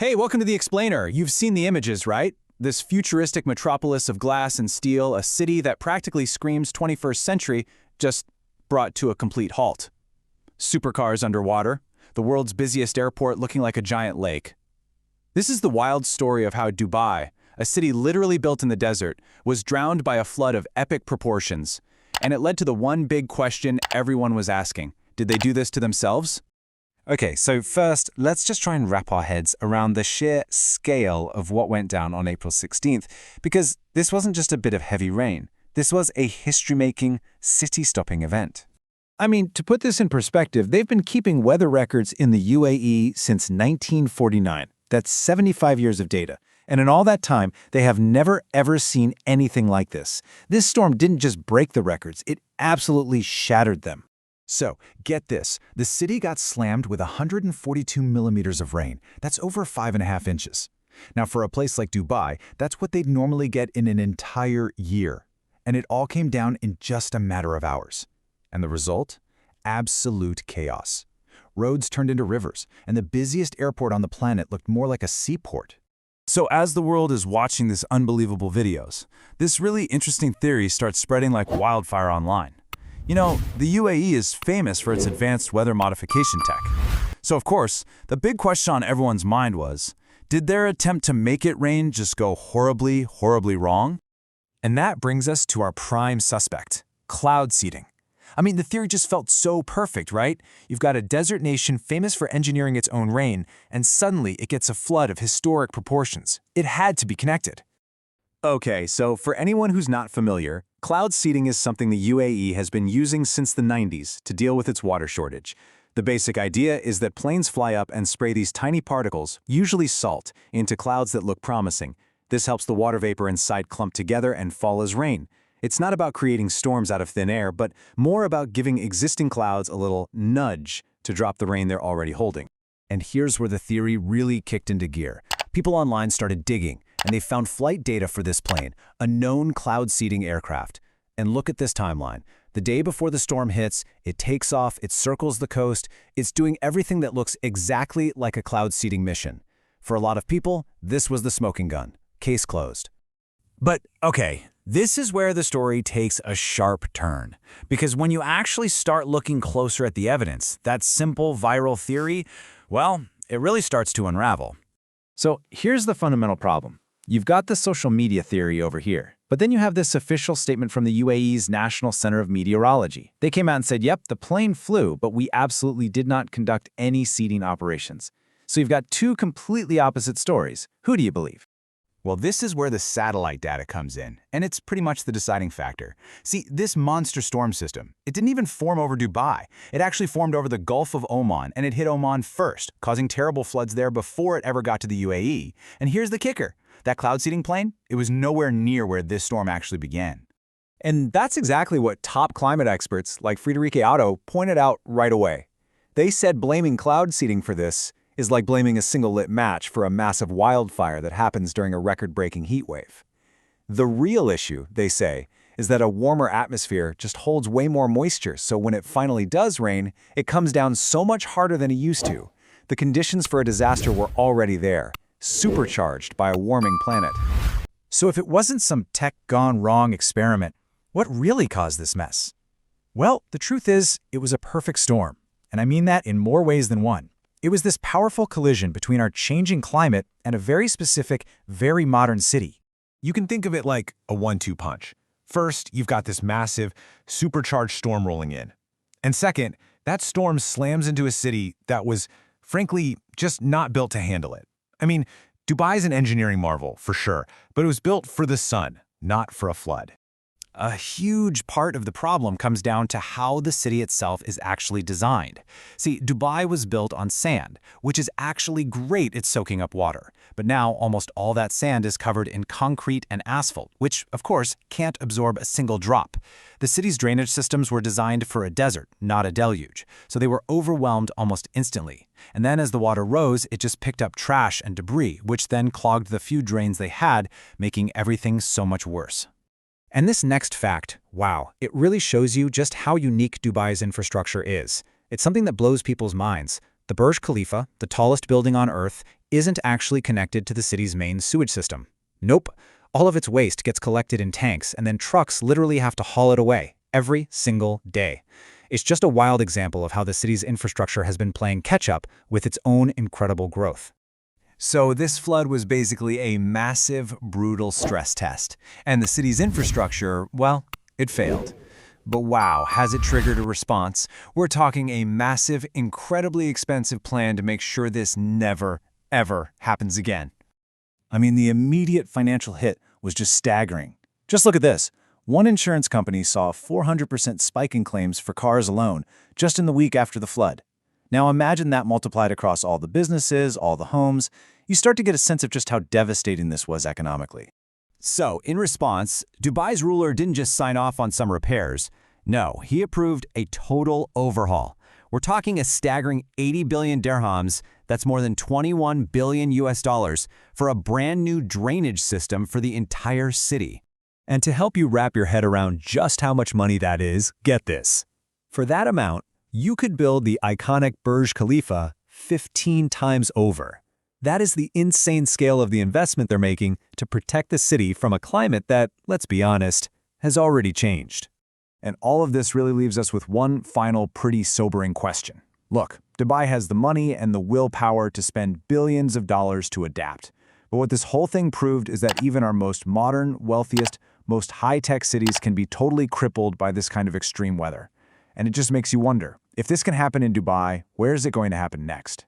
Hey, welcome to The Explainer. You've seen the images, right? This futuristic metropolis of glass and steel, a city that practically screams 21st century, just brought to a complete halt. Supercars underwater, the world's busiest airport looking like a giant lake. This is the wild story of how Dubai, a city literally built in the desert, was drowned by a flood of epic proportions. And it led to the one big question everyone was asking. Did they do this to themselves? Okay, so first, let's just try and wrap our heads around the sheer scale of what went down on April 16th, because this wasn't just a bit of heavy rain. This was a history-making, city-stopping event. I mean, to put this in perspective, they've been keeping weather records in the UAE since 1949. That's 75 years of data. And in all that time, they have never ever seen anything like this. This storm didn't just break the records, it absolutely shattered them. So, get this. The city got slammed with 142 millimeters of rain. That's over 5.5 inches. Now, for a place like Dubai, that's what they'd normally get in an entire year. And it all came down in just a matter of hours. And the result? Absolute chaos. Roads turned into rivers, and the busiest airport on the planet looked more like a seaport. So as the world is watching these unbelievable videos, this really interesting theory starts spreading like wildfire online. You know, the UAE is famous for its advanced weather modification tech. So of course, the big question on everyone's mind was, did their attempt to make it rain just go horribly, horribly wrong? And that brings us to our prime suspect, cloud seeding. I mean, the theory just felt so perfect, right? You've got a desert nation famous for engineering its own rain, and suddenly it gets a flood of historic proportions. It had to be connected. Okay, so for anyone who's not familiar, cloud seeding is something the UAE has been using since the 90s to deal with its water shortage. The basic idea is that planes fly up and spray these tiny particles, usually salt, into clouds that look promising. This helps the water vapor inside clump together and fall as rain. It's not about creating storms out of thin air, but more about giving existing clouds a little nudge to drop the rain they're already holding. And here's where the theory really kicked into gear. People online started digging, and they found flight data for this plane, a known cloud-seeding aircraft. And look at this timeline. The day before the storm hits, it takes off, it circles the coast, it's doing everything that looks exactly like a cloud-seeding mission. For a lot of people, this was the smoking gun. Case closed. But, okay, this is where the story takes a sharp turn. Because when you actually start looking closer at the evidence, that simple viral theory, well, it really starts to unravel. So here's the fundamental problem. You've got the social media theory over here, but then you have this official statement from the UAE's National Center of Meteorology. They came out and said, yep, the plane flew, but we absolutely did not conduct any seeding operations. So you've got two completely opposite stories. Who do you believe? Well, this is where the satellite data comes in, and it's pretty much the deciding factor. See, this monster storm system, it didn't even form over Dubai. It actually formed over the Gulf of Oman, and it hit Oman first, causing terrible floods there before it ever got to the UAE. And here's the kicker. That cloud seeding plane, it was nowhere near where this storm actually began. And that's exactly what top climate experts like Friederike Otto pointed out right away. They said blaming cloud seeding for this is like blaming a single lit match for a massive wildfire that happens during a record-breaking heat wave. The real issue, they say, is that a warmer atmosphere just holds way more moisture, so when it finally does rain, it comes down so much harder than it used to. The conditions for a disaster were already there, supercharged by a warming planet. So if it wasn't some tech gone wrong experiment, what really caused this mess? Well, the truth is, it was a perfect storm, and I mean that in more ways than one. It was this powerful collision between our changing climate and a very specific, very modern city. You can think of it like a 1-2 punch. First, you've got this massive, supercharged storm rolling in. And second, that storm slams into a city that was, frankly, just not built to handle it. I mean, Dubai's an engineering marvel, for sure, but it was built for the sun, not for a flood. A huge part of the problem comes down to how the city itself is actually designed. See, Dubai was built on sand, which is actually great at soaking up water. But now almost all that sand is covered in concrete and asphalt, which, of course, can't absorb a single drop. The city's drainage systems were designed for a desert, not a deluge, so they were overwhelmed almost instantly. And then as the water rose, it just picked up trash and debris, which then clogged the few drains they had, making everything so much worse. And this next fact, wow, it really shows you just how unique Dubai's infrastructure is. It's something that blows people's minds. The The Burj Khalifa, the tallest building on Earth, isn't actually connected to the city's main sewage system. Nope. All of its waste gets collected in tanks, and then trucks literally have to haul it away every single day. It's just a wild example of how the city's infrastructure has been playing catch-up with its own incredible growth. So this flood was basically a massive, brutal stress test. And the city's infrastructure, well, it failed. But wow, has it triggered a response? We're talking a massive, incredibly expensive plan to make sure this never, ever happens again. I mean, the immediate financial hit was just staggering. Just look at this. One insurance company saw a 400% spike in claims for cars alone just in the week after the flood. Now imagine that multiplied across all the businesses, all the homes. You start to get a sense of just how devastating this was economically. So, in response, Dubai's ruler didn't just sign off on some repairs. No, he approved a total overhaul. We're talking a staggering 80 billion dirhams, that's more than 21 billion US dollars, for a brand new drainage system for the entire city. And to help you wrap your head around just how much money that is, get this. For that amount, you could build the iconic Burj Khalifa 15 times over. That is the insane scale of the investment they're making to protect the city from a climate that, let's be honest, has already changed. And all of this really leaves us with one final pretty sobering question. Look, Dubai has the money and the willpower to spend billions of dollars to adapt. But what this whole thing proved is that even our most modern, wealthiest, most high-tech cities can be totally crippled by this kind of extreme weather. And it just makes you wonder, if this can happen in Dubai, where is it going to happen next?